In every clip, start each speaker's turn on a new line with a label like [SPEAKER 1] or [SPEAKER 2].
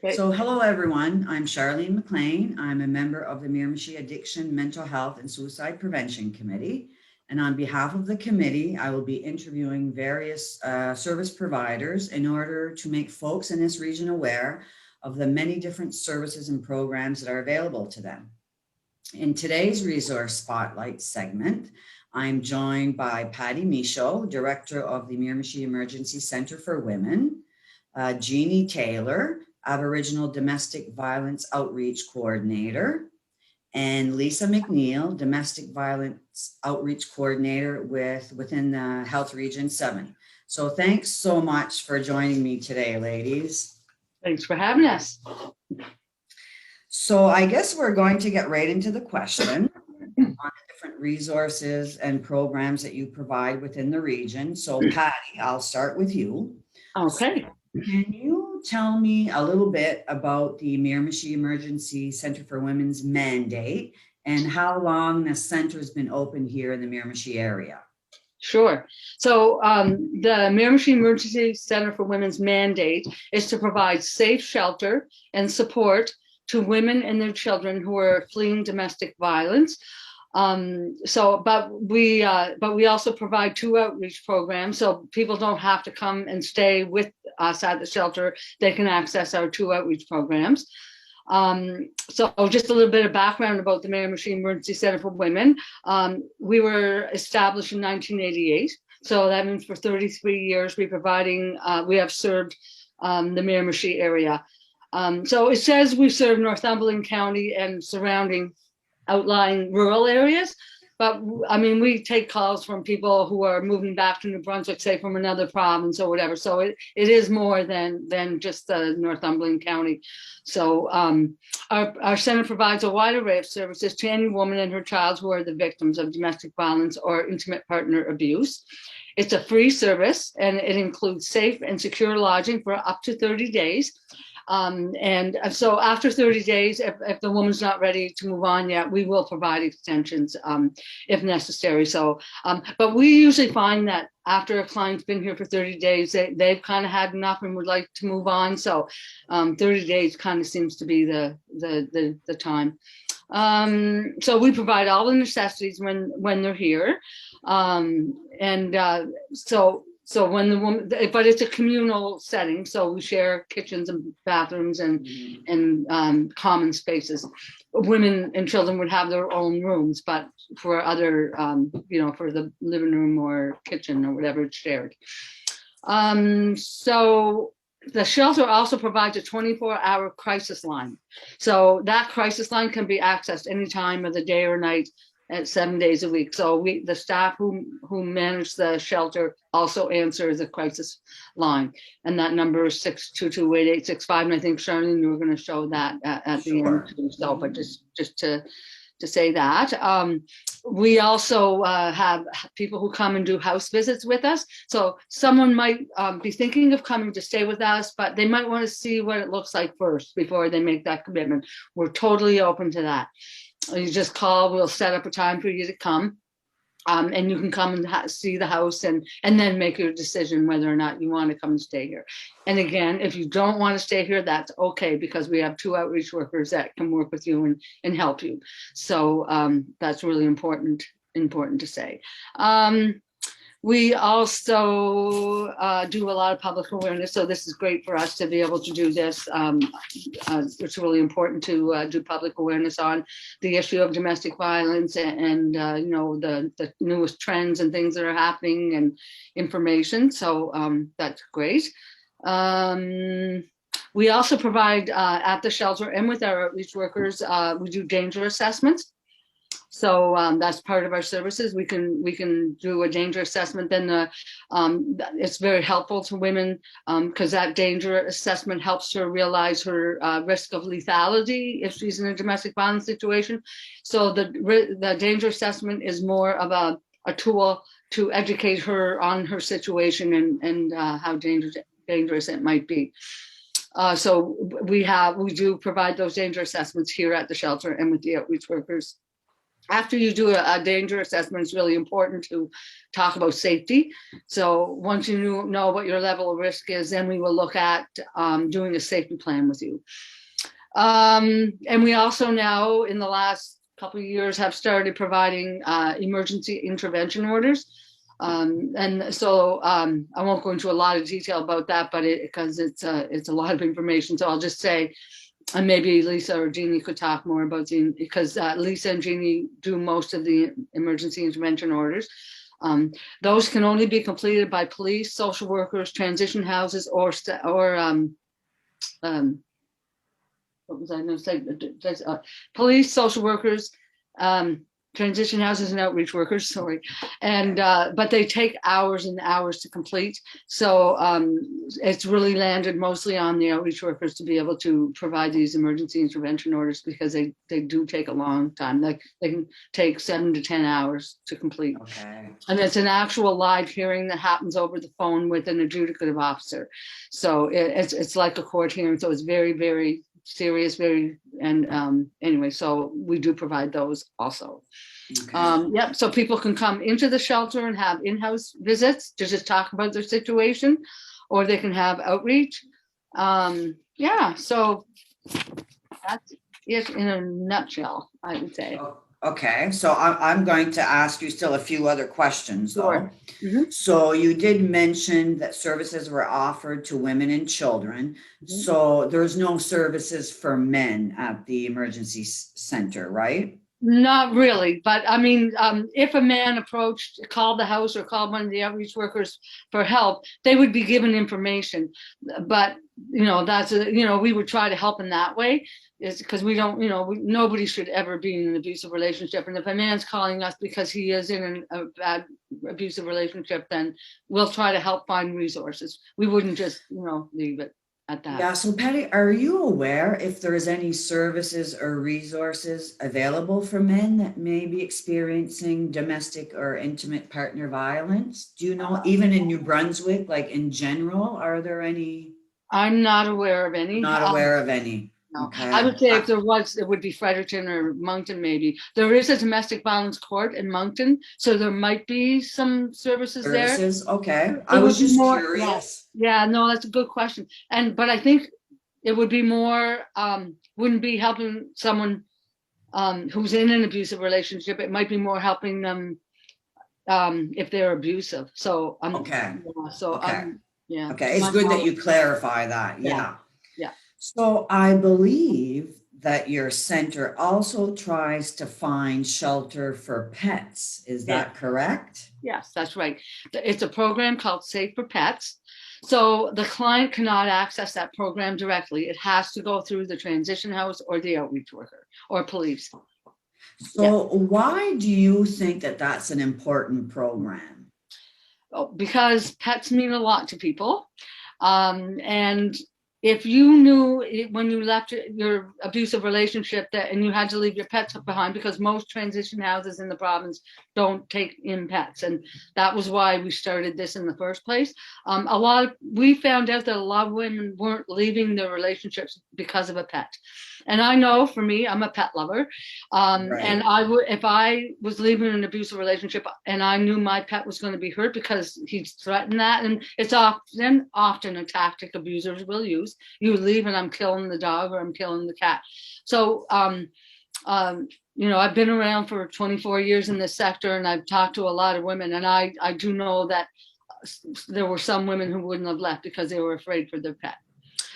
[SPEAKER 1] Great.
[SPEAKER 2] So hello everyone, I'm Charlene McLean. I'm a member of the Miramichi Addiction, Mental Health and Suicide Prevention Committee. And on behalf of the committee, I will be interviewing various service providers in order to make folks in this region aware of the many different services and programs that are available to them. In today's Resource Spotlight segment, I'm joined by Patty Michaud, Director of the Miramichi Emergency Center for Women, Jeannie Taylor, Aboriginal Domestic Violence Outreach Coordinator, and Lisa McNeil, Domestic Violence Outreach Coordinator within the Health Region 7. So thanks so much for joining me today, ladies.
[SPEAKER 1] Thanks for having us.
[SPEAKER 2] So I guess we're going to get right into the question on the different resources and programs that you provide within the region. So Patty, I'll start with you.
[SPEAKER 1] Okay.
[SPEAKER 2] Can you tell me a little bit about the Miramichi Emergency Center for Women's mandate and how long the center has been open here in the Miramichi area?
[SPEAKER 1] Sure. So the Miramichi Emergency Center for Women's mandate is to provide safe shelter and support to women and their children who are fleeing domestic violence. But we also provide 2 outreach programs, so people don't have to come and stay with us at the shelter. They can access our 2 outreach programs. So just a little bit of background about the Miramichi Emergency Center for Women. We were established in 1988, so that means for 33 years we have served the Miramichi area. So it says we serve Northumberland County and surrounding outlying rural areas, but I mean, we take calls from people who are moving back to New Brunswick, say from another province or whatever. So it is more than just Northumberland County. So our center provides a wide array of services to any woman and her child who are the victims of domestic violence or intimate partner abuse. It's a free service, and it includes safe and secure lodging for up to 30 days. And so after 30 days, if the woman's not ready to move on yet, we will provide extensions if necessary. So, but we usually find that after a client's been here for 30 days, they've kind of had enough and would like to move on. So 30 days kind of seems to be the time. So we provide all the necessities when they're here. So when the woman, but it's a communal setting, so we share kitchens and bathrooms and common spaces. Women and children would have their own rooms, but for other, for the living room or kitchen or whatever, it's shared. So the shelter also provides a 24-hour crisis line. So that crisis line can be accessed any time of the day or night at 7 days a week. So the staff who manage the shelter also answer the crisis line, and that number is 622-8865. And I think Charlene, you were going to show that at the end too. So, but just to say that. We also have people who come and do house visits with us. So someone might be thinking of coming to stay with us, but they might want to see what it looks like first before they make that commitment. We're totally open to that. You just call, we'll set up a time for you to come, and you can come and see the house and then make your decision whether or not you want to come and stay here. And again, if you don't want to stay here, that's okay, because we have 2 outreach workers that can work with you and help you. So that's really important to say. We also do a lot of public awareness, so this is great for us to be able to do this. It's really important to do public awareness on the issue of domestic violence and the newest trends and things that are happening and information. So that's great. We also provide at the shelter and with our outreach workers, we do danger assessments. So that's part of our services. We can do a danger assessment. Then it's very helpful to women because that danger assessment helps her realize her risk of lethality if she's in a domestic violence situation. So the danger assessment is more of a tool to educate her on her situation and how dangerous it might be. So we do provide those danger assessments here at the shelter and with the outreach workers. after you do a danger assessment, it's really important to talk about safety. So once you know what your level of risk is, then we will look at doing a safety plan with you. And we also now, in the last couple of years, have started providing emergency intervention orders. And so I won't go into a lot of detail about that, but because it's a lot of information. So I'll just say, and maybe Lisa or Jeannie could talk more about because Lisa and Jeannie do most of the emergency intervention orders. Those can only be completed by police, social workers, transition houses, or what was I going to say? Police, social workers, transition houses, and outreach workers. Sorry, and but they take hours and hours to complete. So it's really landed mostly on the outreach workers to be able to provide these emergency intervention orders, because they do take a long time. Like they can take 7 to 10 hours to complete.
[SPEAKER 2] Okay.
[SPEAKER 1] And it's an actual live hearing that happens over the phone with an adjudicative officer. So it's like a court hearing. So it's very, very serious, anyway, so we do provide those also.
[SPEAKER 2] Okay.
[SPEAKER 1] Yep, so people can come into the shelter and have in-house visits to just talk about their situation, or they can have outreach. Yeah, so that's it in a nutshell, I would say.
[SPEAKER 2] Okay, so I'm going to ask you still a few other questions, though.
[SPEAKER 1] Sure. Mm-hmm.
[SPEAKER 2] So you did mention that services were offered to women and children. Mm-hmm. So there's no services for men at the emergency center, right?
[SPEAKER 1] Not really, but I mean, if a man called the house or called one of the outreach workers for help, they would be given information. But we would try to help in that way. Is because we don't, nobody should ever be in an abusive relationship. And if a man's calling us because he is in a bad abusive relationship, then we'll try to help find resources. We wouldn't just, leave it at that.
[SPEAKER 2] Yeah. So Patty, are you aware if there's any services or resources available for men that may be experiencing domestic or intimate partner violence? Do you know, even in New Brunswick, like in general, are there any?
[SPEAKER 1] I'm not aware of any.
[SPEAKER 2] Not aware of any.
[SPEAKER 1] No. Okay. I would say if there was, it would be Fredericton or Moncton, maybe. There is a domestic violence court in Moncton, so there might be some services there.
[SPEAKER 2] Okay. I was just curious.
[SPEAKER 1] Yeah, no, that's a good question. But I think it would be more, wouldn't be helping someone who's in an abusive relationship. It might be more helping them if they're abusive. So
[SPEAKER 2] okay.
[SPEAKER 1] Yeah, so
[SPEAKER 2] okay.
[SPEAKER 1] Yeah.
[SPEAKER 2] Okay. It's good that you clarify that.
[SPEAKER 1] Yeah.
[SPEAKER 2] So I believe that your center also tries to find shelter for pets. Is that correct?
[SPEAKER 1] Yes, that's right. It's a program called Safe for Pets. So the client cannot access that program directly. It has to go through the transition house or the outreach worker or police.
[SPEAKER 2] So why do you think that that's an important program?
[SPEAKER 1] Because pets mean a lot to people. And if you knew when you left your abusive relationship and you had to leave your pets behind, because most transition houses in the province don't take in pets, and that was why we started this in the first place. We found out that a lot of women weren't leaving their relationships because of a pet. And I know, for me, I'm a pet lover, right. And if I was leaving an abusive relationship and I knew my pet was going to be hurt because he's threatened that, and it's often a tactic abusers will use. You leave and I'm killing the dog or I'm killing the cat. So, I've been around for 24 years in this sector, and I've talked to a lot of women, and I do know that there were some women who wouldn't have left because they were afraid for their pet.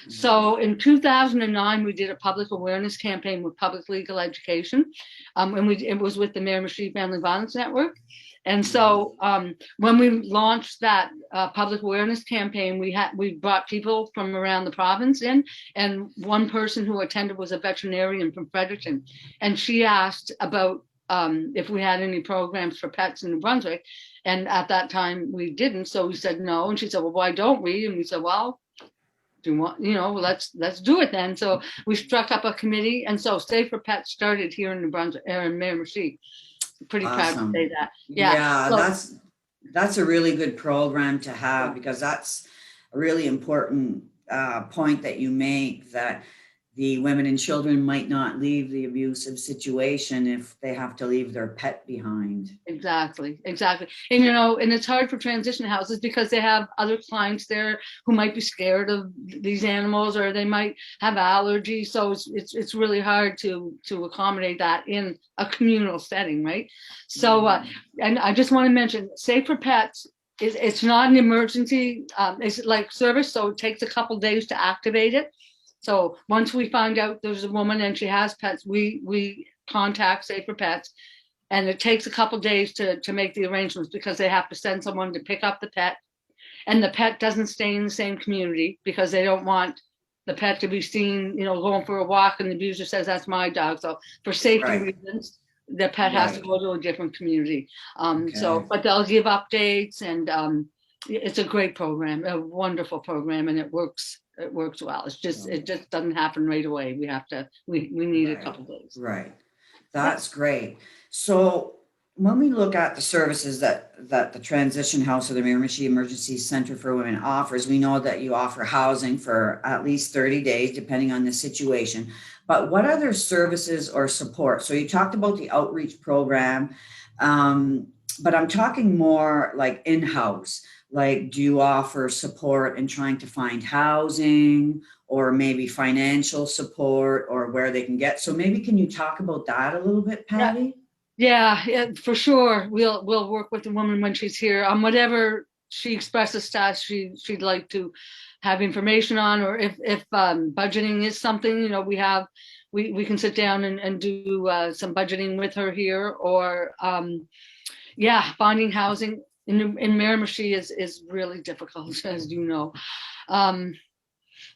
[SPEAKER 1] So in 2009, we did a public awareness campaign with public legal education, and it was with the Miramichi Family Violence Network. And so when we launched that public awareness campaign, we brought people from around the province in, and one person who attended was a veterinarian from Fredericton, and she asked about if we had any programs for pets in New Brunswick, and at that time we didn't. So we said no, and she said, well, why don't we? And we said, well, let's do it then. So we struck up a committee, and so Safe for Pets started here in New Brunswick, in Miramichi. Pretty proud to say that.
[SPEAKER 2] Yeah, so, that's a really good program to have, because that's a really important point that you make, that the women and children might not leave the abusive situation if they have to leave their pet behind.
[SPEAKER 1] Exactly, exactly. And you know, and it's hard for transition houses because they have other clients there who might be scared of these animals, or they might have allergies. So it's really hard to accommodate that in a communal setting, right? So and I just want to mention, Safe for Pets is, it's not an emergency, it's like service, so it takes a couple days to activate it. So once we find out there's a woman and she has pets, we contact Safe for Pets, and it takes a couple days to make the arrangements because they have to send someone to pick up the pet, and the pet doesn't stay in the same community because they don't want the pet to be seen, you know, going for a walk and the abuser says that's my dog. So for safety
[SPEAKER 2] Right.
[SPEAKER 1] reasons, the pet has to
[SPEAKER 2] Right.
[SPEAKER 1] go to a different community.
[SPEAKER 2] Okay.
[SPEAKER 1] So, but they'll give updates, and it's a great program, a wonderful program, and it works well. It's just, it just doesn't happen right away. We need a
[SPEAKER 2] Right.
[SPEAKER 1] couple days.
[SPEAKER 2] Right. That's great. So when we look at the services that the Transition House or the Miramichi Emergency Center for Women offers, we know that you offer housing for at least 30 days, depending on the situation. But what other services or support? So you talked about the outreach program, but I'm talking more like in-house. Like, do you offer support in trying to find housing, or maybe financial support, or where they can get? So maybe can you talk about that a little bit, Patty?
[SPEAKER 1] Yeah, for sure. We'll work with the woman when she's here on whatever she expresses to us she'd like to have information on, or if budgeting is something, you know, we can sit down and do some budgeting with her here, or yeah, finding housing in Miramichi is really difficult, as you know.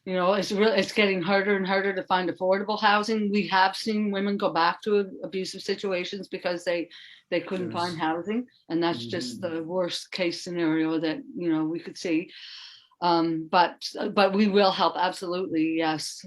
[SPEAKER 1] You know, it's getting harder and harder to find affordable housing. We have seen women go back to abusive situations because they couldn't find housing, and that's just the worst case scenario that, you know, we could see. But we will help, absolutely. Yes,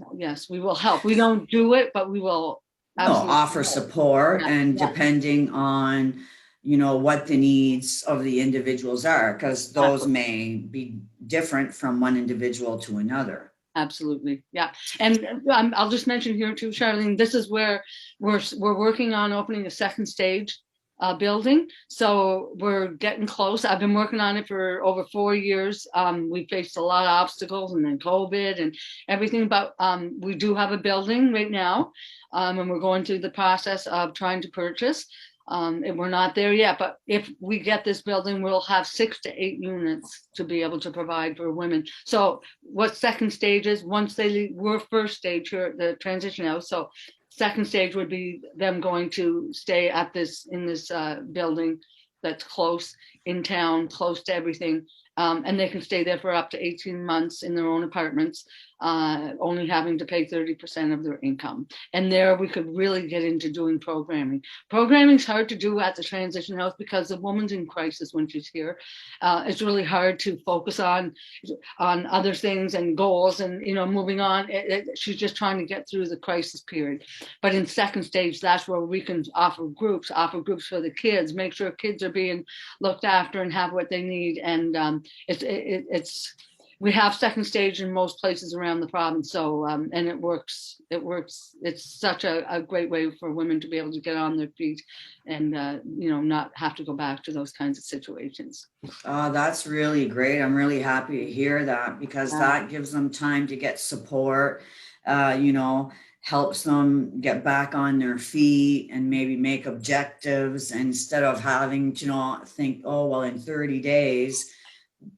[SPEAKER 1] we will help. We don't do it, but we will absolutely
[SPEAKER 2] Offer support, and
[SPEAKER 1] yeah,
[SPEAKER 2] depending on, you know, what the needs of the individuals are, because those may be different from one individual to another.
[SPEAKER 1] absolutely. Yeah. And I'll just mention here too, Charlene, this is where we're working on opening a second stage building. So we're getting close. I've been working on it for over 4 years. We faced a lot of obstacles, and then COVID and everything, but we do have a building right now, and we're going through the process of trying to purchase. And we're not there yet, but if we get this building, we'll have 6 to 8 units to be able to provide for women. So what second stage is, once they leave, we're first stage here at the transition house. So second stage would be them going to stay at in this building that's close in town, close to everything. And they can stay there for up to 18 months in their own apartments, only having to pay 30% of their income. And there we could really get into doing programming. Programming is hard to do at the transition house because the woman's in crisis when she's here. It's really hard to focus on other things and goals and, you know, moving on. She's just trying to get through the crisis period. But in second stage, that's where we can offer groups for the kids, make sure kids are being looked after and have what they need. And we have second stage in most places around the province. So and it works. It's such a great way for women to be able to get on their feet and you know, not have to go back to those kinds of situations.
[SPEAKER 2] That's really great. I'm really happy to hear that, because that gives them time to get support, you know, helps them get back on their feet and maybe make objectives, instead of having to, you know, think, oh, well, in 30 days,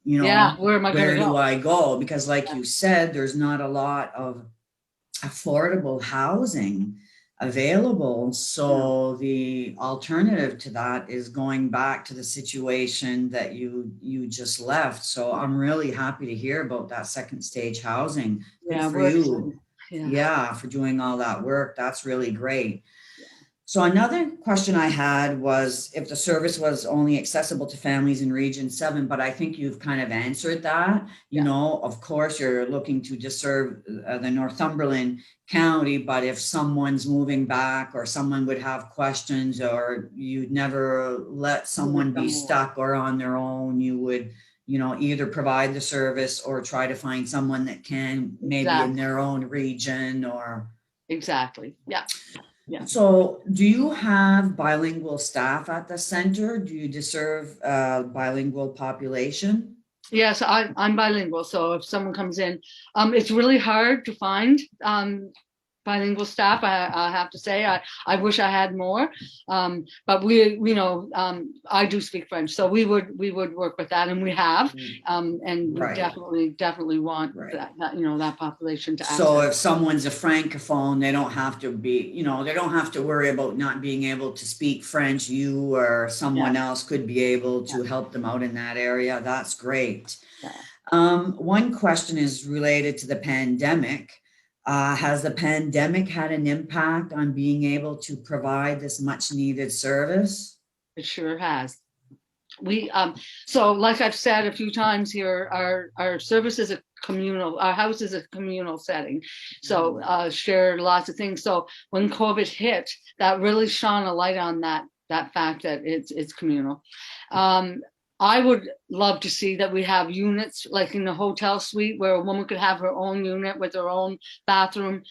[SPEAKER 2] you know,
[SPEAKER 1] where am I going to go?
[SPEAKER 2] Do I go? Because like you said, there's not a lot of affordable housing available. So the alternative to that is going back to the situation that you just left. So I'm really happy to hear about that second stage housing. Good for you. Yeah, for doing all that work. That's really great. So another question I had was if the service was only accessible to families in Region 7, but I think you've kind of answered that. You know, of course, you're looking to just serve the Northumberland County, but if someone's moving back, or someone would have questions, or you'd never let someone be stuck or on their own, you would either provide the service or try to find someone that can, maybe in their own region or.
[SPEAKER 1] Exactly. Yeah. Yeah.
[SPEAKER 2] So do you have bilingual staff at the center? Do you serve a bilingual population?
[SPEAKER 1] Yes, I'm bilingual. So if someone comes in, it's really hard to find bilingual staff. I have to say, I wish I had more, but I do speak French, so we would work with that, and we have, and we
[SPEAKER 2] Right.
[SPEAKER 1] definitely want
[SPEAKER 2] Right.
[SPEAKER 1] that population to access.
[SPEAKER 2] So if someone's a francophone, they don't have to be, they don't have to worry about not being able to speak French. You or someone else could be able to help them out in that area. That's great. One question is related to the pandemic. Has the pandemic had an impact on being able to provide this much needed service?
[SPEAKER 1] It sure has. So like I've said a few times here, our service is a communal, our house is a communal setting. So share lots of things. So when COVID hit, that really shone a light on that fact that it's communal. I would love to see that we have units like in the hotel suite where a woman could have her own unit with her own bathroom,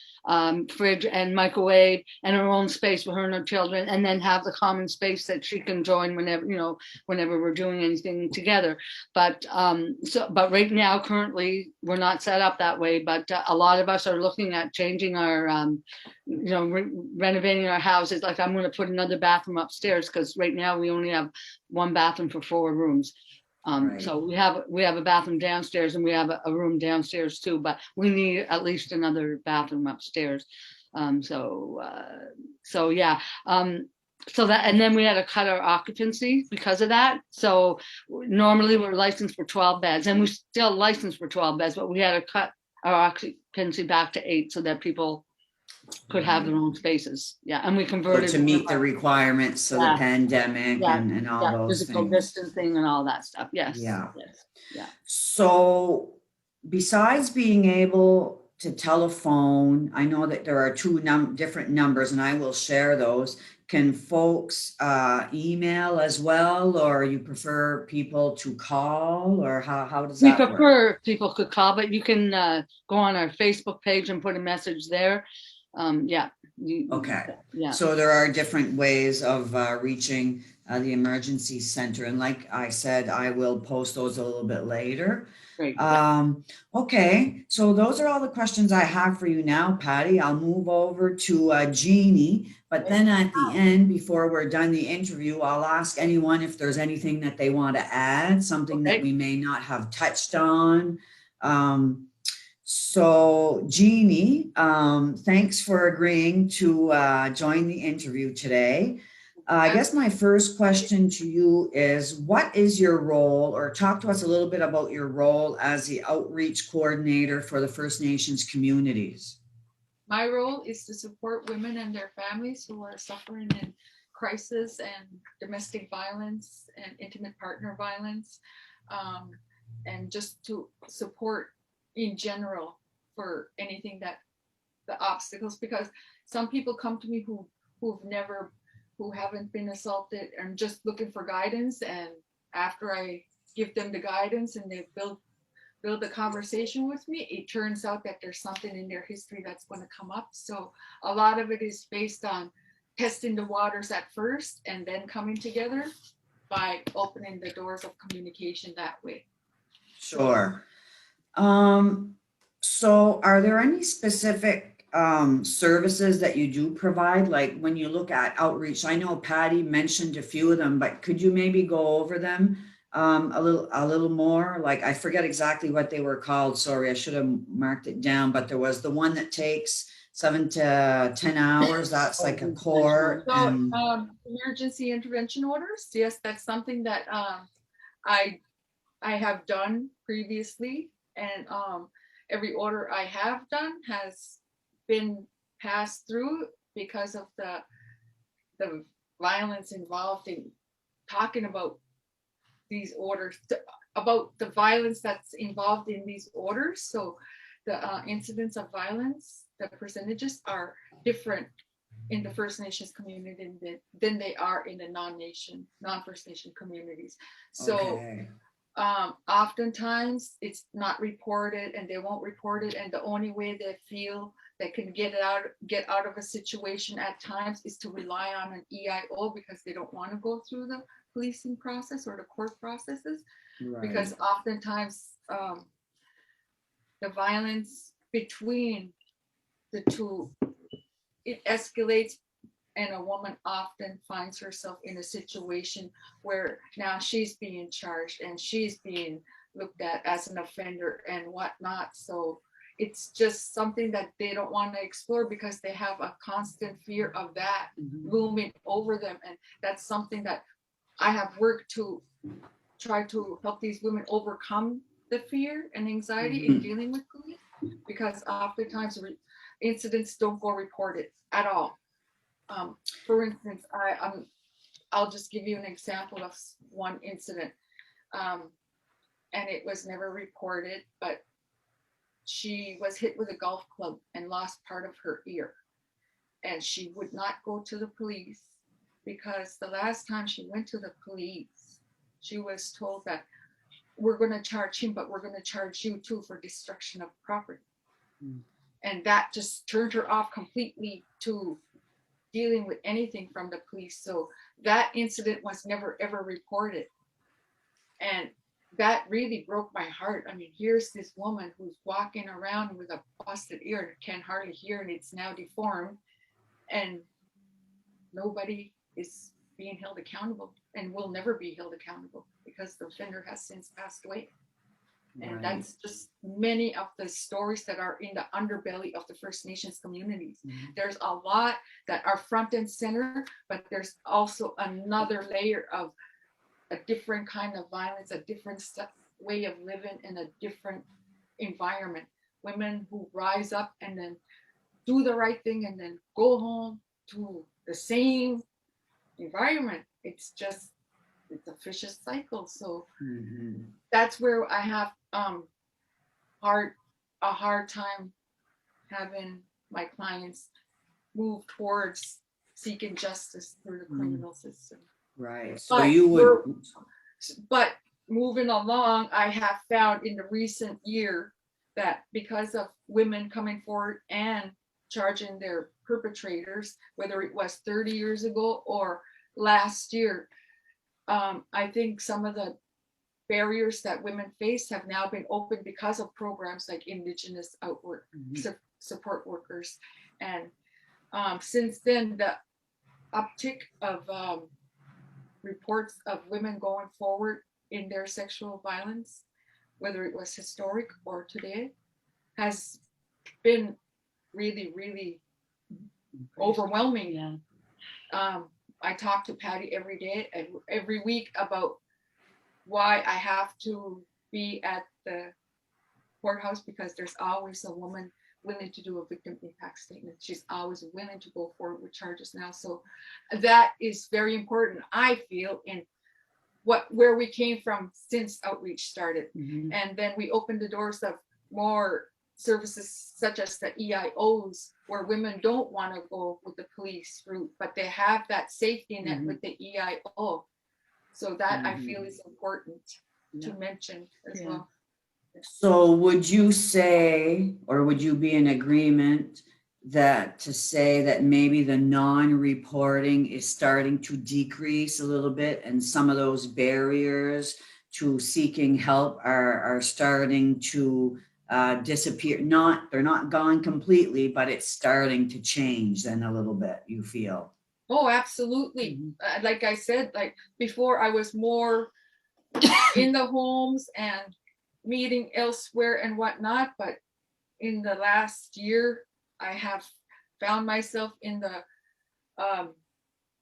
[SPEAKER 1] fridge and microwave and her own space for her and her children, and then have the common space that she can join whenever we're doing anything together. But right now, currently, we're not set up that way, but a lot of us are looking at changing our, renovating our houses. Like I'm going to put another bathroom upstairs because right now we only have one bathroom for 4 rooms.
[SPEAKER 2] Right.
[SPEAKER 1] So we have a bathroom downstairs and we have a room downstairs too, but we need at least another bathroom upstairs. So yeah. So that, and then we had to cut our occupancy because of that. So normally we're licensed for 12 beds and we still licensed for 12 beds, but we had to cut our occupancy back to 8 so that people could have their own spaces. Yeah. And we converted
[SPEAKER 2] to meet the requirements of the pandemic and all those
[SPEAKER 1] physical
[SPEAKER 2] things.
[SPEAKER 1] Distancing and all that stuff. Yes.
[SPEAKER 2] Yeah.
[SPEAKER 1] Yes. Yeah.
[SPEAKER 2] So besides being able to telephone, I know that there are 2 different numbers and I will share those. Can folks email as well, or you prefer people to call, or how does that work?
[SPEAKER 1] We prefer people could call, but you can go on our Facebook page and put a message there. Yeah.
[SPEAKER 2] Okay.
[SPEAKER 1] Yeah.
[SPEAKER 2] So there are different ways of reaching the emergency center. And like I said, I will post those a little bit later.
[SPEAKER 1] Great.
[SPEAKER 2] Okay. So those are all the questions I have for you now, Patty. I'll move over to Jeannie. But then at the end, before we're done the interview, I'll ask anyone if there's anything that they want to add, something that we may not have touched on. So Jeannie, thanks for agreeing to join the interview today. I guess my first question to you is, what is your role, or talk to us a little bit about your role as the outreach coordinator for the First Nations communities?
[SPEAKER 3] My role is to support women and their families who are suffering in crisis and domestic violence and intimate partner violence, and just to support in general for anything that the obstacles, because some people come to me who haven't been assaulted and just looking for guidance, and after I give them the guidance and they build a conversation with me, it turns out that there's something in their history that's going to come up. So a lot of it is based on testing the waters at first and then coming together by opening the doors of communication that way.
[SPEAKER 2] Sure. So are there any specific services that you do provide? Like when you look at outreach, I know Patty mentioned a few of them, but could you maybe go over them a little more? Like, I forget exactly what they were called. Sorry, I should have marked it down, but there was the one that takes 7 to 10 hours. That's like a core.
[SPEAKER 3] So emergency intervention orders. Yes, that's something that I have done previously, and every order I have done has been passed through because of the violence involved in talking about these orders, about the violence that's involved in these orders. So the incidents of violence, the percentages are different in the First Nations community than they are in the non-First Nation communities. So Oftentimes it's not reported and they won't report it. And the only way they feel they can get out of a situation at times is to rely on an EIO because they don't want to go through the policing process or the court processes.
[SPEAKER 2] Right.
[SPEAKER 3] Because oftentimes the violence between the two, it escalates, and a woman often finds herself in a situation where now she's being charged and she's being looked at as an offender and whatnot. So it's just something that they don't want to explore because they have a constant fear of that looming over them. And that's something that I have worked to try to help these women overcome the fear and anxiety in dealing with police, because oftentimes incidents don't go reported at all. For instance, I'll just give you an example of one incident, and it was never reported, but she was hit with a golf club and lost part of her ear, and she would not go to the police because the last time she went to the police, she was told that we're going to charge him, but we're going to charge you too for destruction of property. And that just turned her off completely to dealing with anything from the police. So that incident was never ever reported. And that really broke my heart. I mean, here's this woman who's walking around with a busted ear and can hardly hear, and it's now deformed, and nobody is being held accountable and will never be held accountable because the offender has since passed away. And that's just many of the stories that are in the underbelly of the First Nations communities. There's a lot that are front and center, but there's also another layer of a different kind of violence, a different way of living in a different environment. Women who rise up and then do the right thing and then go home to the same environment. It's a vicious cycle. So that's where I have a hard time having my clients move towards seeking justice through the criminal system.
[SPEAKER 2] Right. So you would.
[SPEAKER 3] But moving along, I have found in the recent year that because of women coming forward and charging their perpetrators, whether it was 30 years ago or last year, I think some of the barriers that women face have now been opened because of programs like Indigenous support workers. And since then, the uptick of reports of women going forward in their sexual violence, whether it was historic or today, has been really, really overwhelming. Yeah. I talk to Patty every day, every week, about why I have to be at the courthouse, because there's always a woman willing to do a victim impact statement. She's always willing to go forward with charges now. So that is very important, I feel, in where we came from since outreach started. And then we opened the doors of more services such as the EIOs, where women don't want to go with the police route, but they have that safety net with the EIO. So that I feel is important to mention as well.
[SPEAKER 2] So would you say, or would you be in agreement to say that maybe the non-reporting is starting to decrease a little bit, and some of those barriers to seeking help are starting to disappear? They're not gone completely, but it's starting to change then a little bit, you feel?
[SPEAKER 3] Oh, absolutely. Like I said, like before, I was more in the homes and meeting elsewhere and whatnot, but in the last year, I have found myself in the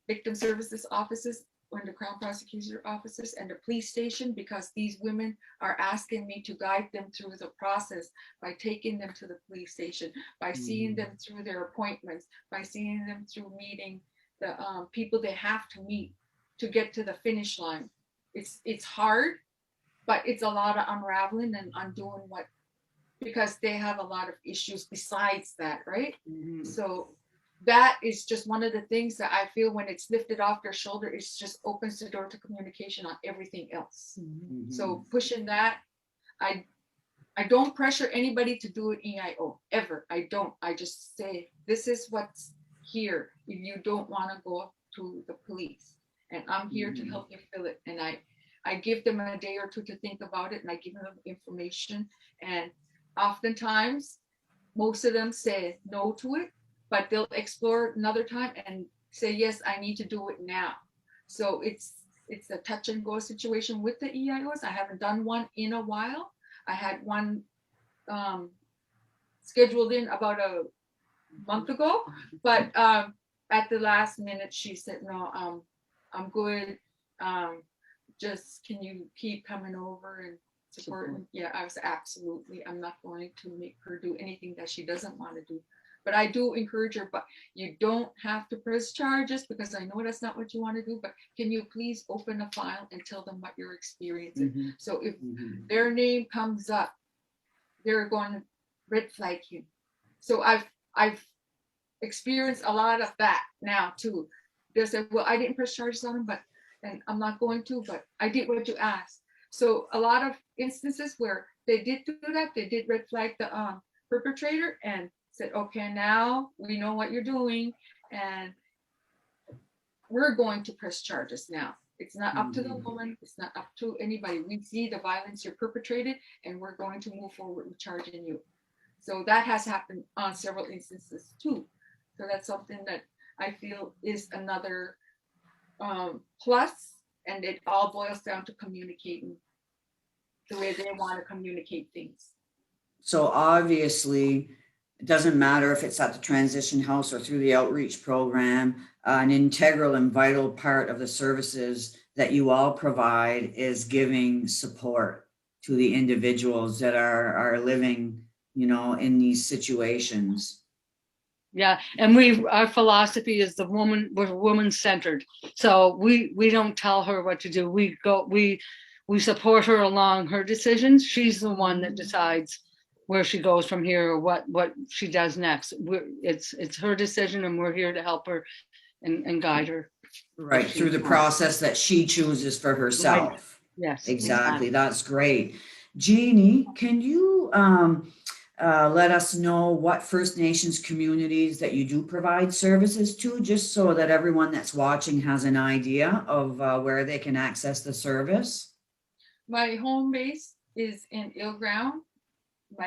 [SPEAKER 3] victim services offices, or in the Crown Prosecutor offices and the police station, because these women are asking me to guide them through the process by taking them to the police station, by seeing them through their appointments, by seeing them through meeting the people they have to meet to get to the finish line. It's hard, but it's a lot of unraveling and undoing because they have a lot of issues besides that, right? So that is just one of the things that I feel when it's lifted off their shoulder, it just opens the door to communication on everything else. So pushing that, I don't pressure anybody to do an EIO ever. I don't. I just say, this is what's here. If you don't want to go to the police, and I'm here to help you fill it. And I give them a day or two to think about it, and I give them information. And oftentimes, most of them say no to it, but they'll explore another time and say, yes, I need to do it now. So it's a touch and go situation with the EIOs. I haven't done one in a while. I had one scheduled in about a month ago, but at the last minute, she said, no, I'm good. Just can you keep coming over and supporting? Yeah, I was absolutely, I'm not going to make her do anything that she doesn't want to do. But I do encourage her, but you don't have to press charges because I know that's not what you want to do, but can you please open a file and tell them what you're experiencing? So if their name comes up, they're going to red flag you. So I've experienced a lot of that now too. They said, well, I didn't press charges on them, but and I'm not going to, but I did what you asked. So a lot of instances where they did do that, they did red flag the perpetrator and said, okay, now we know what you're doing and we're going to press charges now. It's not up to the woman, it's not up to anybody. We see the violence you're perpetrated and we're going to move forward with charging you. So that has happened on several instances too. So that's something that I feel is another plus, and it all boils down to communicating the way they want to communicate things.
[SPEAKER 2] So obviously, it doesn't matter if it's at the transition house or through the outreach program, an integral and vital part of the services that you all provide is giving support to the individuals that are living, you know, in these situations.
[SPEAKER 1] Yeah, and our philosophy is we're woman centered. So we don't tell her what to do. We support her along her decisions. She's the one that decides where she goes from here or what she does next. It's her decision, and we're here to help her and guide her.
[SPEAKER 2] Right, through the process that she chooses for herself.
[SPEAKER 1] Right. Yes,
[SPEAKER 2] exactly. That's great. Jeannie, can you let us know what First Nations communities that you do provide services to, just so that everyone that's watching has an idea of where they can access the service?
[SPEAKER 3] My home base is in Ilground.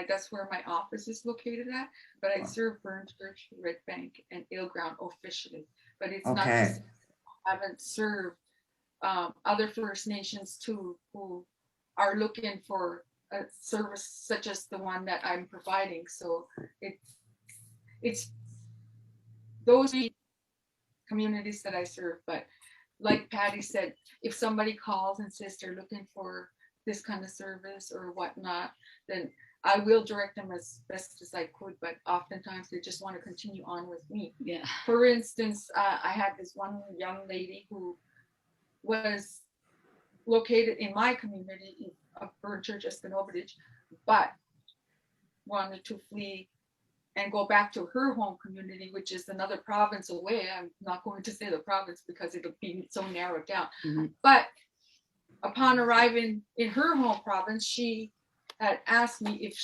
[SPEAKER 3] That's where my office is located at, but I serve Burn Church, Red Bank, and Ilground officially. But it's not just, I haven't served other First Nations too who are looking for a service such as the one that I'm providing. So it's those communities that I serve. But like Patty said, if somebody calls and says they're looking for this kind of service or whatnot, then I will direct them as best as I could, but oftentimes they just want to continue on with me.
[SPEAKER 1] Yeah.
[SPEAKER 3] For instance, I had this one young lady who was located in my community of Burn Church, Escanovidge, but wanted to flee and go back to her home community, which is another province away. I'm not going to say the province because it'll be so narrowed down. But upon arriving in her home province, she had asked me if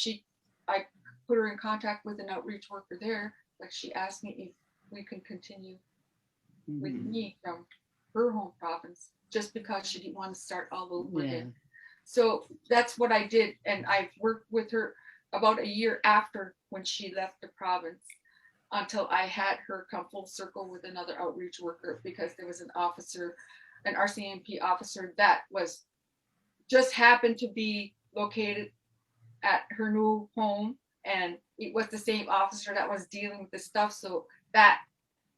[SPEAKER 3] I put her in contact with an outreach worker there, but she asked me if we can continue with me from her home province, just because she didn't want to start all over again. So that's what I did. And I've worked with her about a year after when she left the province until I had her come full circle with another outreach worker, because there was an officer, an RCMP officer that was just happened to be located at her new home, and it was the same officer that was dealing with the stuff. So that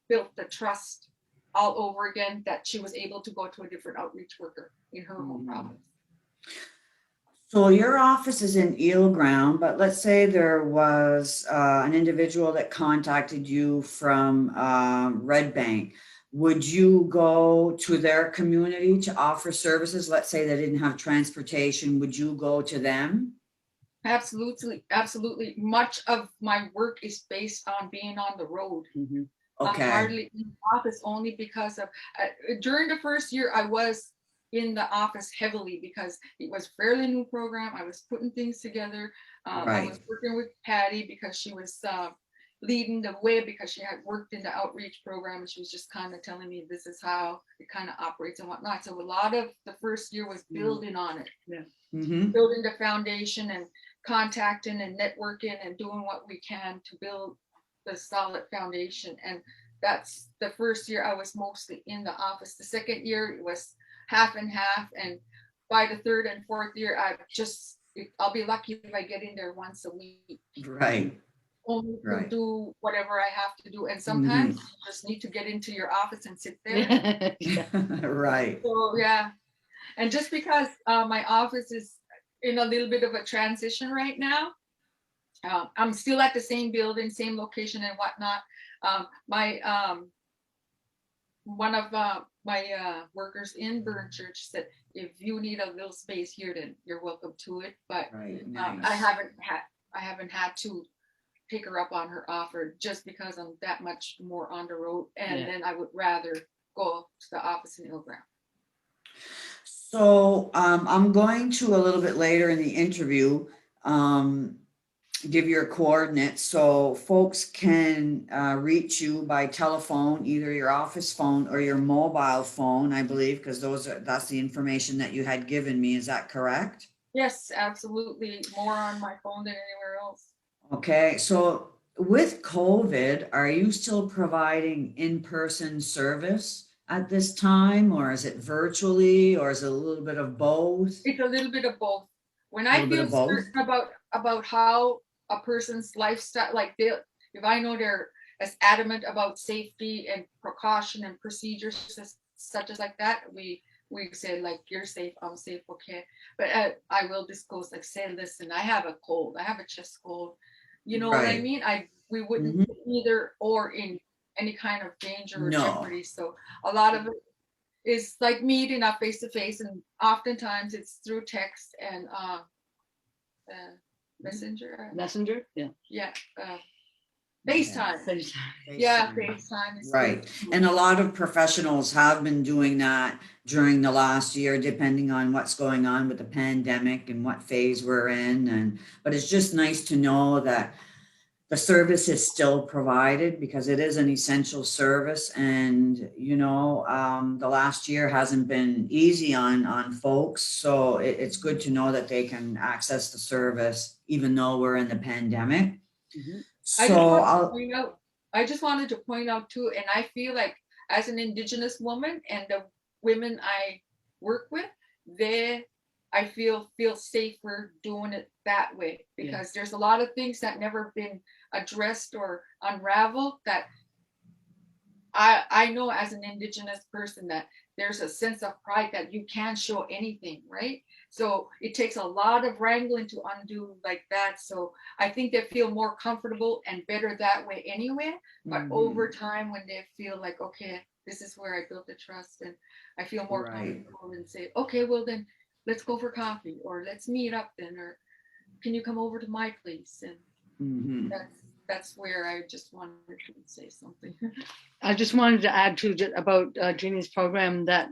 [SPEAKER 3] built the trust all over again, that she was able to go to a different outreach worker in her home province.
[SPEAKER 2] So your office is in Eelground, but let's say there was an individual that contacted you from Red Bank. Would you go to their community to offer services? Let's say they didn't have transportation. Would you go to them?
[SPEAKER 3] Absolutely, absolutely. Much of my work is based on being on the road.
[SPEAKER 2] Okay.
[SPEAKER 3] hardly in the office, only because of during the first year I was in the office heavily because it was fairly new program. I was putting things together. I was
[SPEAKER 2] Right.
[SPEAKER 3] working with Patty because she was leading the way, because she had worked in the outreach program, and she was just kind of telling me this is how it kind of operates and whatnot. So a lot of the first year was building on it,
[SPEAKER 2] Mm-hmm.
[SPEAKER 3] building the foundation and contacting and networking and doing what we can to build the solid foundation. And that's the first year I was mostly in the office. The second year it was half and half, and by the third and fourth year I'll be lucky if I get in there once a week,
[SPEAKER 2] Right.
[SPEAKER 3] only to
[SPEAKER 2] Right.
[SPEAKER 3] do whatever I have to do. And
[SPEAKER 2] Mm-hmm.
[SPEAKER 3] sometimes you just need to get into your office and sit there.
[SPEAKER 2] Right.
[SPEAKER 3] So yeah, and just because my office is in a little bit of a transition right now, I'm still at the same building, same location and whatnot. My one of my workers in Burn Church said, if you need a little space here, then you're welcome to it. But
[SPEAKER 2] Right. Nice.
[SPEAKER 3] I haven't had to take her up on her offer, just because I'm that much more on the road, and then I would rather go to the office in Ilgram.
[SPEAKER 2] So I'm going to a little bit later in the interview give your coordinates so folks can reach you by telephone, either your office phone or your mobile phone, I believe, because that's the information that you had given me. Is that correct?
[SPEAKER 3] Yes, absolutely. More on my phone than anywhere else.
[SPEAKER 2] Okay, so with COVID, are you still providing in-person service at this time, or is it virtually, or is it a little bit of both?
[SPEAKER 3] It's a little bit of both. When
[SPEAKER 2] A
[SPEAKER 3] I
[SPEAKER 2] little bit
[SPEAKER 3] feel
[SPEAKER 2] of both?
[SPEAKER 3] certain about how a person's lifestyle, like if I know they're as adamant about safety and precaution and procedures such as like that, we say like, you're safe, I'm safe, okay. But I will disclose, like, say, listen, I have a cold, I have a chest cold. You know what I
[SPEAKER 2] Right.
[SPEAKER 3] mean? We wouldn't
[SPEAKER 2] Mhm.
[SPEAKER 3] put either or in any kind of danger or
[SPEAKER 2] No.
[SPEAKER 3] jeopardy. So a lot of it is like meeting up face to face, and oftentimes it's through text and messenger.
[SPEAKER 1] Messenger, yeah.
[SPEAKER 3] Yeah, FaceTime.
[SPEAKER 1] FaceTime.
[SPEAKER 3] Yeah,
[SPEAKER 2] FaceTime.
[SPEAKER 3] FaceTime is
[SPEAKER 2] Right.
[SPEAKER 3] good.
[SPEAKER 2] And a lot of professionals have been doing that during the last year, depending on what's going on with the pandemic and what phase we're in. But it's just nice to know that the service is still provided, because it is an essential service. And, the last year hasn't been easy on folks. So it's good to know that they can access the service, even though we're in the pandemic.
[SPEAKER 1] Mhm.
[SPEAKER 3] I just wanted to point out too, and I feel like as an Indigenous woman and the women I work with, I feel safer doing it that way, because there's a lot of things that never been addressed or unraveled that I know as an Indigenous person that there's a sense of pride that you can show anything, right? So it takes a lot of wrangling to undo like that. So I think they feel more comfortable and better that way anyway. But over time, when they feel like, okay, this is where I built the trust, and I feel more comfortable and say, okay, well then let's go for coffee, or let's meet up then, or can you come over to my place? And that's where I just wanted to say something.
[SPEAKER 1] I just wanted to add to about Jeannie's program that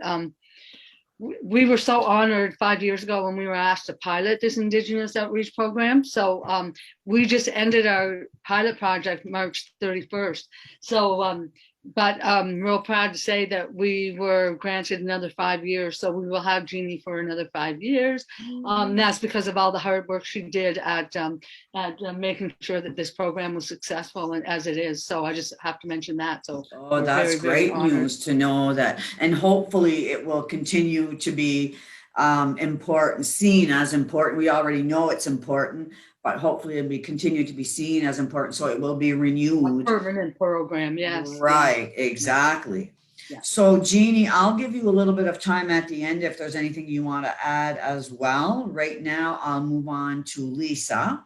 [SPEAKER 1] we were so honored 5 years ago when we were asked to pilot this Indigenous outreach program. So we just ended our pilot project March 31st. So, but I'm real proud to say that we were granted another 5 years. So we will have Jeannie for another 5 years. That's because of all the hard work she did at making sure that this program was successful, and as it is. So I just have to mention that. So
[SPEAKER 2] that's great news to know that, and hopefully it will continue to be seen as important. We already know it's important, but hopefully it'll be continue to be seen as important, so it will be renewed.
[SPEAKER 1] A permanent program, yes.
[SPEAKER 2] Right, exactly.
[SPEAKER 1] Yeah.
[SPEAKER 2] So Jeannie, I'll give you a little bit of time at the end if there's anything you want to add as well. Right now, I'll move on to Lisa.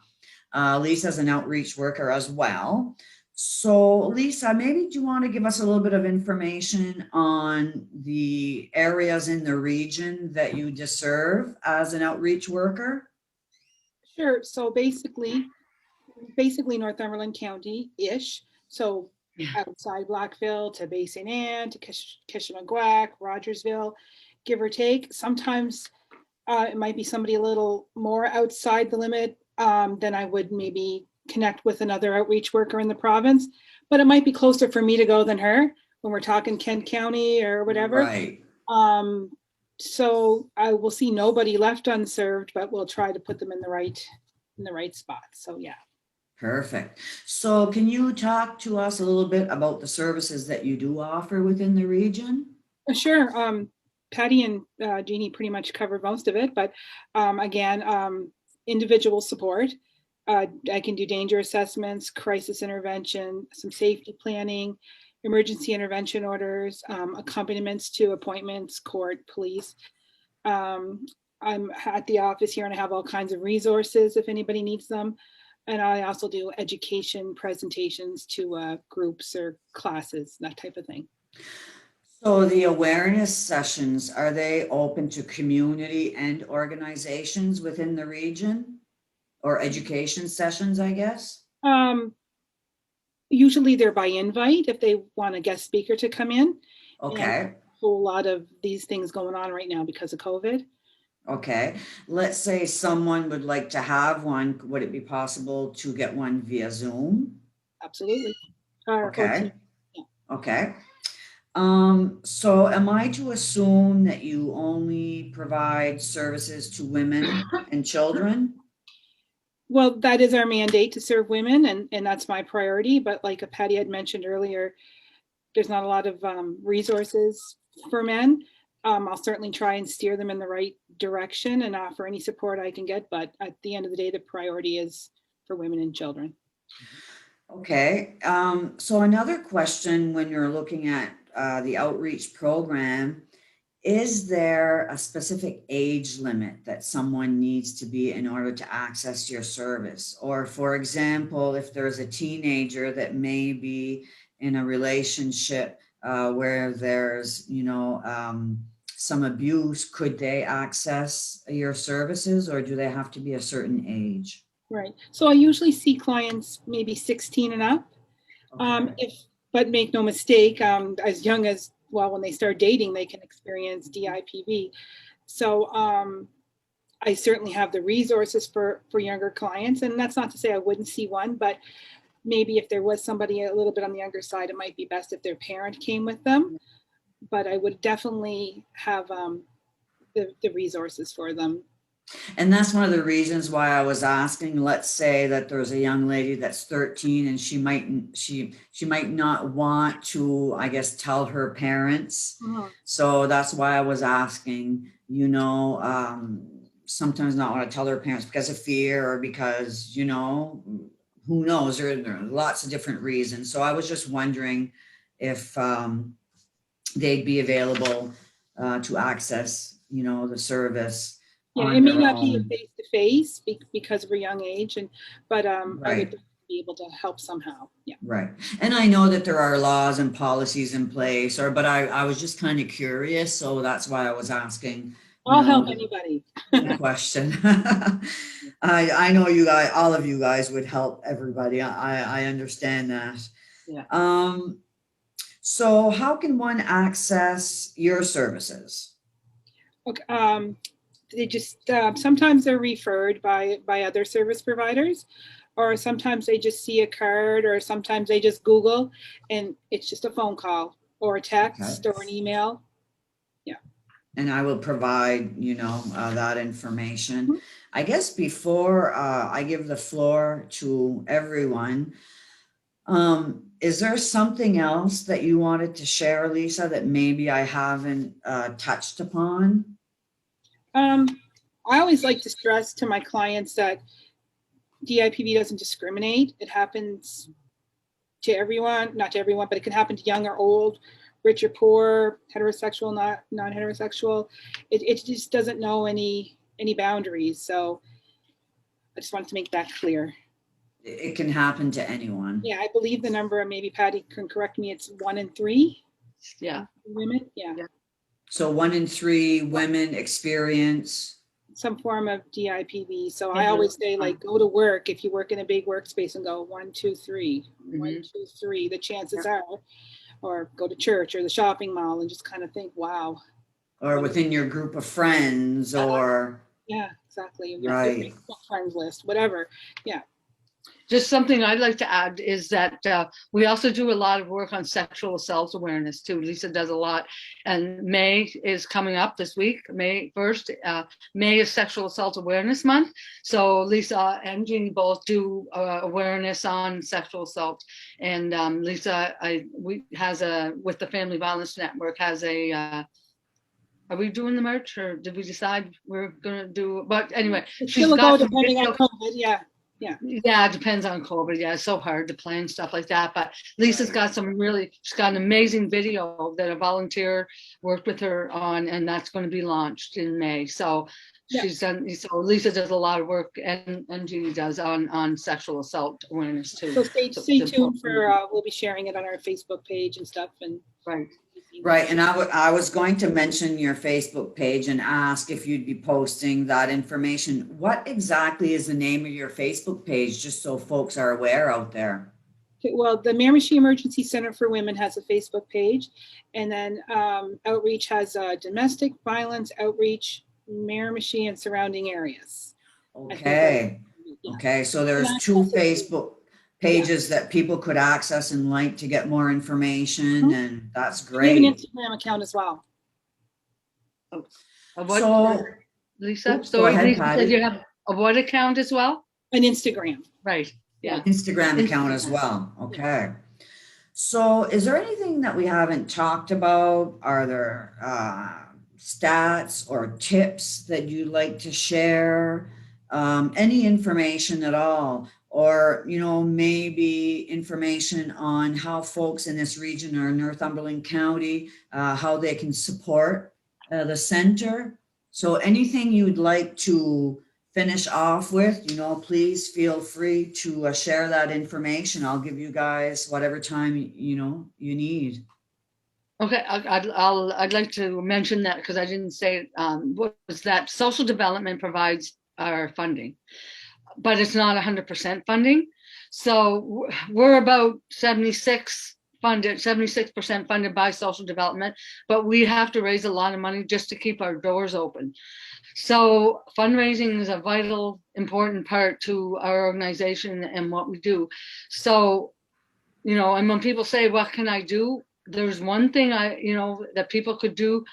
[SPEAKER 2] Lisa's an outreach worker as well. So Lisa, maybe do you want to give us a little bit of information on the areas in the region that you serve as an outreach worker?
[SPEAKER 4] Sure. So basically Northumberland County-ish. So outside Blackville to Bay St. Anne to Kishimagwak, Rogersville, give or take. Sometimes it might be somebody a little more outside the limit than I would maybe connect with another outreach worker in the province, but it might be closer for me to go than her when we're talking Kent County or whatever.
[SPEAKER 2] Right.
[SPEAKER 4] So I will see nobody left unserved, but we'll try to put them in the right spot. So yeah.
[SPEAKER 2] Perfect. So can you talk to us a little bit about the services that you do offer within the region?
[SPEAKER 4] Sure. Patty and Jeannie pretty much covered most of it, but again, individual support. I can do danger assessments, crisis intervention, some safety planning, emergency intervention orders, accompaniments to appointments, court, police. I'm at the office here and I have all kinds of resources if anybody needs them. And I also do education presentations to groups or classes, that type of thing.
[SPEAKER 2] So the awareness sessions, are they open to community and organizations within the region? Or education sessions, I guess?
[SPEAKER 4] Usually they're by invite if they want a guest speaker to come in.
[SPEAKER 2] Okay.
[SPEAKER 4] And a whole lot of these things going on right now because of COVID.
[SPEAKER 2] Okay. Let's say someone would like to have one. Would it be possible to get one via Zoom?
[SPEAKER 4] Absolutely.
[SPEAKER 2] Okay. Okay. So am I to assume that you only provide services to women and children?
[SPEAKER 4] Well, that is our mandate to serve women, and that's my priority. But like Patty had mentioned earlier, there's not a lot of resources for men. I'll certainly try and steer them in the right direction and offer any support I can get. But at the end of the day, the priority is for women and children.
[SPEAKER 2] Okay. So another question when you're looking at the outreach program, is there a specific age limit that someone needs to be in order to access your service? Or for example, if there's a teenager that may be in a relationship where there's, some abuse, could they access your services or do they have to be a certain age?
[SPEAKER 4] Right. So I usually see clients maybe 16 and up.
[SPEAKER 2] Okay.
[SPEAKER 4] But make no mistake, as young as, well, when they start dating, they can experience DIPV. So I certainly have the resources for younger clients. And that's not to say I wouldn't see one, but maybe if there was somebody a little bit on the younger side, it might be best if their parent came with them. But I would definitely have the resources for them.
[SPEAKER 2] And that's one of the reasons why I was asking. Let's say that there's a young lady that's 13 and she might not want to, I guess, tell her parents.
[SPEAKER 4] Mm-hmm.
[SPEAKER 2] So that's why I was asking, sometimes not want to tell their parents because of fear or because, who knows, there are lots of different reasons. So I was just wondering if they'd be available to access, the service.
[SPEAKER 4] Yeah, it may not be face to face because of her young age, but I would be able to help somehow. Yeah. Right.
[SPEAKER 2] And I know that there are laws and policies in place, but I was just kind of curious, so that's why I was asking.
[SPEAKER 4] I'll help anybody.
[SPEAKER 2] Question. I know you guys, all of you guys would help everybody. I understand that.
[SPEAKER 4] Yeah.
[SPEAKER 2] So how can one access your services?
[SPEAKER 4] Okay. They just sometimes they're referred by other service providers, or sometimes they just see a card, or sometimes they just Google and it's just a phone call or a text or an email. Yeah.
[SPEAKER 2] And I will provide, that information. Mm-hmm. I guess before I give the floor to everyone, is there something else that you wanted to share, Lisa, that maybe I haven't touched upon?
[SPEAKER 4] I always like to stress to my clients that DIPV doesn't discriminate. It happens to everyone, not to everyone, but it can happen to young or old, rich or poor, heterosexual, non-heterosexual. It just doesn't know any boundaries. So I just wanted to make that clear.
[SPEAKER 2] It can happen to anyone.
[SPEAKER 4] Yeah, I believe the number, maybe Patty can correct me, it's 1 in 3.
[SPEAKER 1] Yeah.
[SPEAKER 4] Women. Yeah.
[SPEAKER 2] So 1 in 3 women experience
[SPEAKER 4] some form of DIPB. So I
[SPEAKER 1] Mhm.
[SPEAKER 4] always say, like, go to work if you work in a big workspace and go 1, 2, 3, 1,
[SPEAKER 1] Mhm.
[SPEAKER 4] 2, 3. The chances are, or go to church or the shopping mall and just kind of think, wow.
[SPEAKER 2] Or within your group of friends, or
[SPEAKER 4] Yeah, exactly. Your
[SPEAKER 2] right.
[SPEAKER 4] Facebook friends list, whatever. Yeah.
[SPEAKER 1] Just something I'd like to add is that we also do a lot of work on sexual assault awareness too. Lisa does a lot, and May is coming up this week, May 1st. May is Sexual Assault Awareness Month. So Lisa and Jeannie both do awareness on sexual assault. And Lisa, with the Family Violence Network has a, are we doing the merch, or did we decide we're gonna do, but anyway,
[SPEAKER 4] It's
[SPEAKER 1] she's
[SPEAKER 4] still a go
[SPEAKER 1] got some
[SPEAKER 4] depending on
[SPEAKER 1] video.
[SPEAKER 4] COVID. Yeah.
[SPEAKER 1] Yeah, it depends on COVID. Yeah, it's so hard to plan stuff like that. But Lisa's got she's got an amazing video that a volunteer worked with her on, and that's going to be launched in May. So
[SPEAKER 4] Yeah.
[SPEAKER 1] so Lisa does a lot of work, and Jeannie does on sexual assault awareness too.
[SPEAKER 4] So stay tuned for, we'll be sharing it on our Facebook page and stuff. And
[SPEAKER 1] Right.
[SPEAKER 2] Right, and I was going to mention your Facebook page and ask if you'd be posting that information. What exactly is the name of your Facebook page, just so folks are aware out there?
[SPEAKER 4] Okay, well, the Miramichi Emergency Center for Women has a Facebook page, and then Outreach has Domestic Violence Outreach, Miramichi and surrounding areas.
[SPEAKER 2] Okay,
[SPEAKER 4] Yeah.
[SPEAKER 2] okay, so there's two Facebook pages that people could access and like to get more information, and that's
[SPEAKER 4] We have an
[SPEAKER 2] great.
[SPEAKER 4] Instagram account as well.
[SPEAKER 1] What,
[SPEAKER 2] So,
[SPEAKER 1] Lisa?
[SPEAKER 2] oops,
[SPEAKER 1] So
[SPEAKER 2] go ahead,
[SPEAKER 1] Lisa
[SPEAKER 2] Patty.
[SPEAKER 1] said you have a what account as well?
[SPEAKER 4] An Instagram.
[SPEAKER 1] Right. Yeah.
[SPEAKER 2] Instagram account as well. Okay. So is there anything that we haven't talked about? Are there stats or tips that you'd like to share? Any information at all? Or, maybe information on how folks in this region or Northumberland County, how they can support the center. So anything you'd like to finish off with, please feel free to share that information. I'll give you guys whatever time, you need.
[SPEAKER 1] Okay, I'd like to mention that because I didn't say it, was that social development provides our funding, but it's not 100% funding. So we're about 76% funded by social development, but we have to raise a lot of money just to keep our doors open. So fundraising is a vital, important part to our organization and what we do. So, and when people say, what can I do? There's one thing that people could do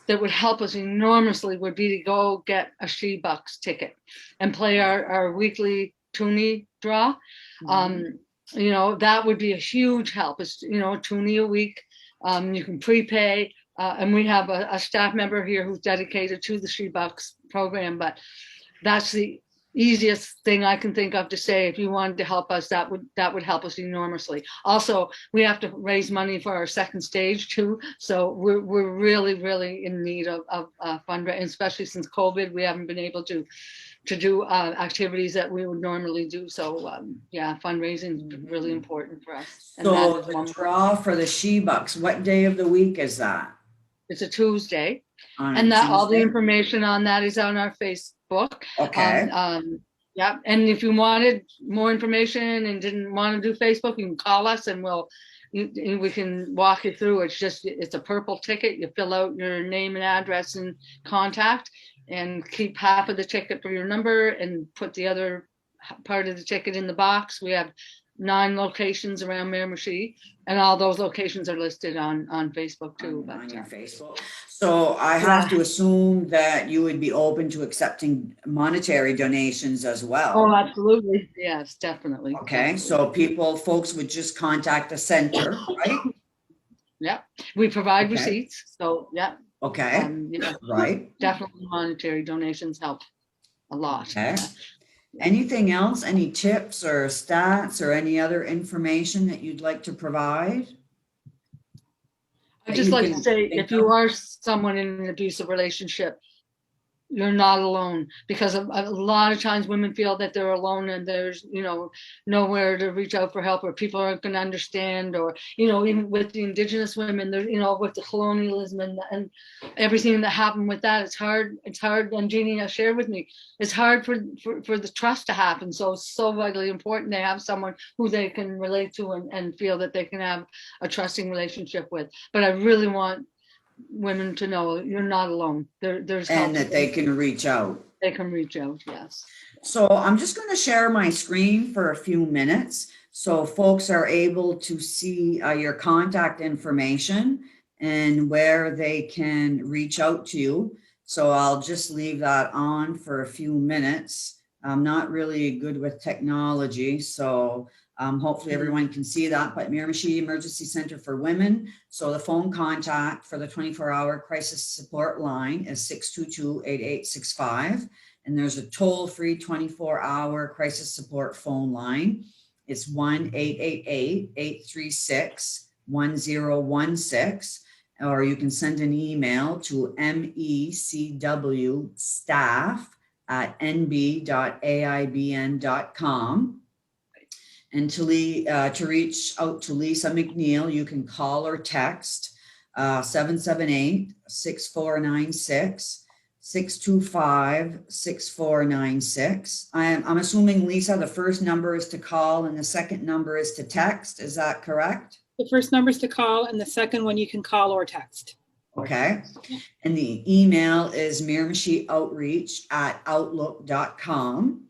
[SPEAKER 1] that would help us enormously would be to go get a She Bucks ticket and play our weekly toonie draw. That would be a huge help. It's, a toonie a week. You can prepay. And we have a staff member here who's dedicated to the She Bucks program, but that's the easiest thing I can think of to say. If you wanted to help us, that would help us enormously. Also, we have to raise money for our second stage too. So we're really, really in need of fundraising, especially since COVID. We haven't been able to do activities that we would normally do. So fundraising is really important for us.
[SPEAKER 2] So the draw for the She Bucks, what day of the week is that?
[SPEAKER 1] It's a Tuesday.
[SPEAKER 2] On
[SPEAKER 1] All the
[SPEAKER 2] Tuesday?
[SPEAKER 1] information on that is on our Facebook.
[SPEAKER 2] Okay.
[SPEAKER 1] Yeah, and if you wanted more information and didn't want to do Facebook, you can call us and we can walk you through. It's a purple ticket. You fill out your name and address and contact, and keep half of the ticket for your number and put the other part of the ticket in the box. We have 9 locations around Miramichi, and all those locations are listed on Facebook too.
[SPEAKER 2] On your Facebook. So I have to assume that you would be open to accepting monetary donations as well.
[SPEAKER 1] Oh, absolutely. Yes, definitely.
[SPEAKER 2] Okay,
[SPEAKER 1] Definitely.
[SPEAKER 2] so folks would just contact the center, right?
[SPEAKER 1] Yeah, we provide receipts. So yeah.
[SPEAKER 2] Okay, right.
[SPEAKER 1] Definitely monetary donations help a lot.
[SPEAKER 2] Okay. Anything else? Any tips or stats or any other information that you'd like to provide?
[SPEAKER 1] I'd just like to say, if you are someone in an abusive relationship, you're not alone, because a lot of times women feel that they're alone and there's, nowhere to reach out for help, or people aren't going to understand, or, even with the Indigenous women, there, with the colonialism and everything that happened with that, it's hard. And Jeannie has shared with me, it's hard for the trust to happen. So it's so vitally important to have someone who they can relate to and feel that they can have a trusting relationship with. But I really want women to know you're not alone. There's help.
[SPEAKER 2] And that they can reach out.
[SPEAKER 1] They can reach out, yes.
[SPEAKER 2] So I'm just going to share my screen for a few minutes so folks are able to see your contact information and where they can reach out to you. So I'll just leave that on for a few minutes. I'm not really good with technology, so hopefully everyone can see that. But Miramichi Emergency Center for Women. So the phone contact for the 24-hour crisis support line is 622-8865. And there's a toll-free 24-hour crisis support phone line. It's 1-888-836-1016. Or you can send an email to mecwstaff@nb.aibn.com. And to reach out to Lisa McNeil, you can call or text 778-6496, 625-6496. I'm assuming, Lisa, the first number is to call and the second number is to text. Is that correct?
[SPEAKER 4] The first number is to call, and the second one you can call or text.
[SPEAKER 2] Okay. And the email is miramichioutreach@outlook.com.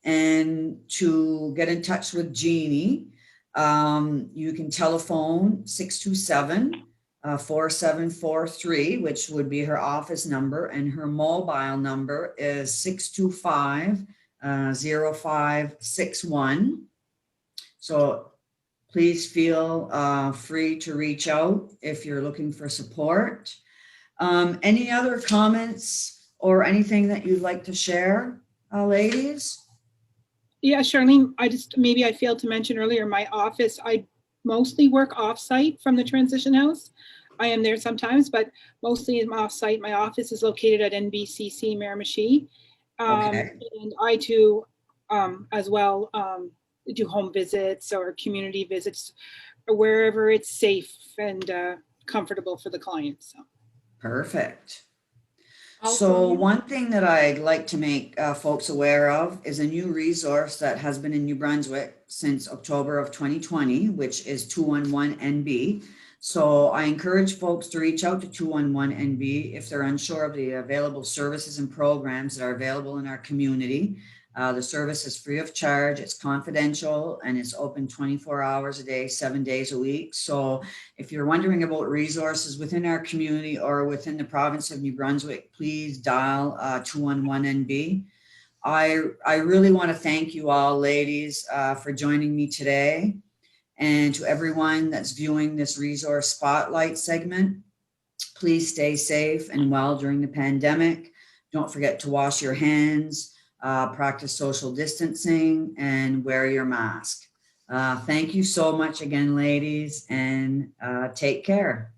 [SPEAKER 2] And to get in touch with Jeannie, you can telephone 627-4743, which would be her office number, and her mobile number is 625-0561. So please feel free to reach out if you're looking for support. Any other comments or anything that you'd like to share, ladies?
[SPEAKER 4] Yeah, Charlene, maybe I failed to mention earlier, my office, I mostly work off-site from the transition house. I am there sometimes, but mostly I'm off-site. My office is located at NBCC Miramichi.
[SPEAKER 2] Okay.
[SPEAKER 4] And I too, as well, do home visits or community visits or wherever it's safe and comfortable for the client. So.
[SPEAKER 2] Perfect.
[SPEAKER 3] Also,
[SPEAKER 2] So one thing that I'd like to make folks aware of is a new resource that has been in New Brunswick since October of 2020, which is 211NB. So I encourage folks to reach out to 211NB if they're unsure of the available services and programs that are available in our community. The service is free of charge, it's confidential, and it's open 24 hours a day, 7 days a week. So if you're wondering about resources within our community or within the province of New Brunswick, please dial 211NB. I really want to thank you all, ladies, for joining me today. And to everyone that's viewing this resource spotlight segment, please stay safe and well during the pandemic. Don't forget to wash your hands. Practice social distancing and wear your mask. Thank you so much again, ladies, and take care.